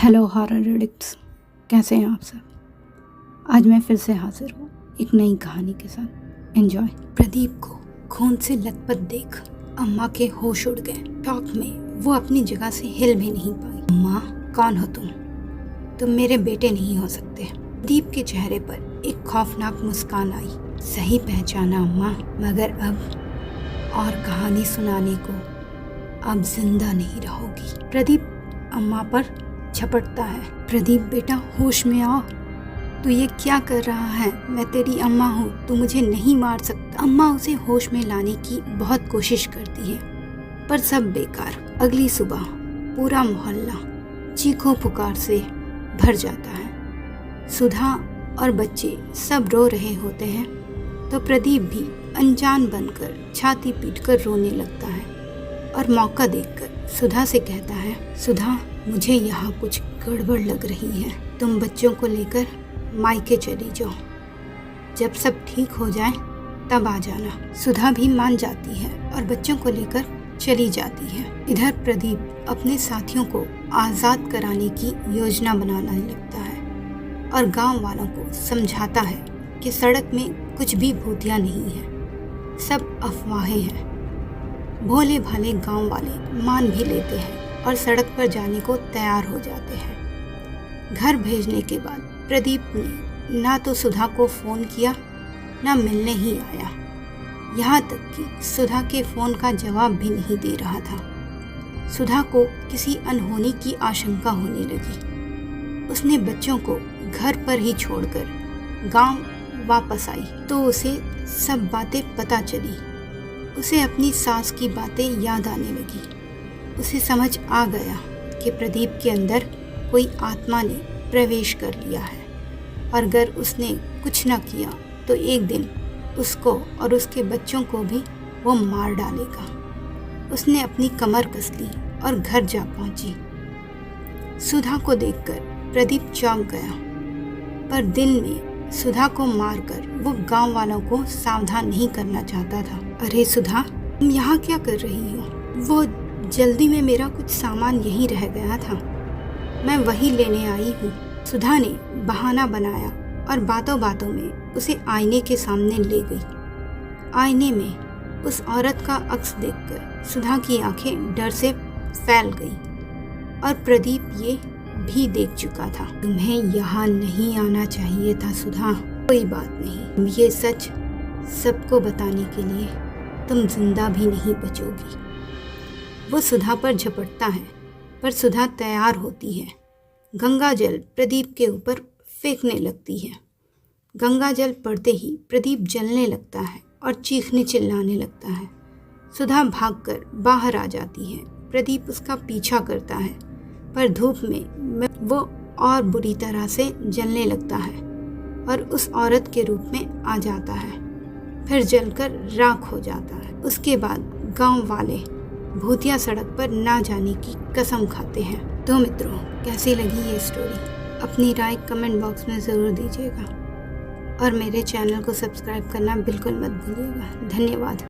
Hello horror addicts, कैसे हैं आप सब। आज मैं फिर से हाजिर हूँ एक नई कहानी के साथ। एंजॉय। प्रदीप को खून से लथपथ देख अम्मा के होश उड़ गए। शॉक में वो अपनी जगह से हिल भी नहीं पाई। अम्मा, कौन हो तुम मेरे बेटे नहीं हो सकते। प्रदीप के चेहरे पर एक खौफनाक मुस्कान आई। सही पहचाना अम्मा, मगर अब और कहानी सुनाने को अब जिंदा नहीं रहोगी। प्रदीप अम्मा पर झपटता है। प्रदीप बेटा, होश में आओ। तू ये क्या कर रहा है? मैं तेरी अम्मा हूँ, तू मुझे नहीं मार सकता। अम्मा उसे होश में लाने की बहुत कोशिश करती है, पर सब बेकार। अगली सुबह पूरा मोहल्ला चीखों पुकार से भर जाता है। सुधा और बच्चे सब रो रहे होते हैं तो प्रदीप भी अनजान बनकर छाती पीटकर रोने लगता है और मौका देखकर सुधा से कहता है, सुधा, मुझे यहाँ कुछ गड़बड़ लग रही है। तुम बच्चों को लेकर मायके चली जाओ। जब सब ठीक हो जाए तब आ जाना। सुधा भी मान जाती है और बच्चों को लेकर चली जाती है। इधर प्रदीप अपने साथियों को आज़ाद कराने की योजना बनाने लगता है और गांव वालों को समझाता है कि सड़क में कुछ भी भूतिया नहीं है, सब अफवाहें हैं। भोले भाले गांव वाले मान भी लेते हैं और सड़क पर जाने को तैयार हो जाते हैं। घर भेजने के बाद प्रदीप ने ना तो सुधा को फ़ोन किया, ना मिलने ही आया। यहाँ तक कि सुधा के फ़ोन का जवाब भी नहीं दे रहा था। सुधा को किसी अनहोनी की आशंका होने लगी। उसने बच्चों को घर पर ही छोड़कर गांव वापस आई तो उसे सब बातें पता चली। उसे अपनी सास की बातें याद आने लगी। उसे समझ आ गया कि प्रदीप के अंदर कोई आत्मा ने प्रवेश कर लिया है और अगर उसने कुछ न किया तो एक दिन उसको और उसके बच्चों को भी वो मार डालेगा। उसने अपनी कमर कस ली और घर जा पहुंची। सुधा को देखकर प्रदीप चौंक गया, पर दिल में सुधा को मारकर वो गांव वालों को सावधान नहीं करना चाहता था। अरे सुधा, तुम यहाँ क्या कर रही हो? वो जल्दी में मेरा कुछ सामान यहीं रह गया था, मैं वही लेने आई हूँ। सुधा ने बहाना बनाया और बातों बातों में उसे आईने के सामने ले गई। आईने में उस औरत का अक्स देखकर सुधा की आंखें डर से फैल गई और प्रदीप ये भी देख चुका था। तुम्हें यहाँ नहीं आना चाहिए था सुधा। कोई बात नहीं, ये सच सबको बताने के लिए तुम जिंदा भी नहीं बचोगी। वो सुधा पर झपटता है, पर सुधा तैयार होती है। गंगा जल प्रदीप के ऊपर फेंकने लगती है। गंगा जल पड़ते ही प्रदीप जलने लगता है और चीखने चिल्लाने लगता है। सुधा भागकर बाहर आ जाती है। प्रदीप उसका पीछा करता है, पर धूप में वो और बुरी तरह से जलने लगता है और उस औरत के रूप में आ जाता है, फिर जलकर राख हो जाता है। उसके बाद गांव वाले भूतिया सड़क पर ना जाने की कसम खाते हैं। तो मित्रों, कैसी लगी ये स्टोरी? अपनी राय कमेंट बॉक्स में ज़रूर दीजिएगा और मेरे चैनल को सब्सक्राइब करना बिल्कुल मत भूलिएगा। धन्यवाद।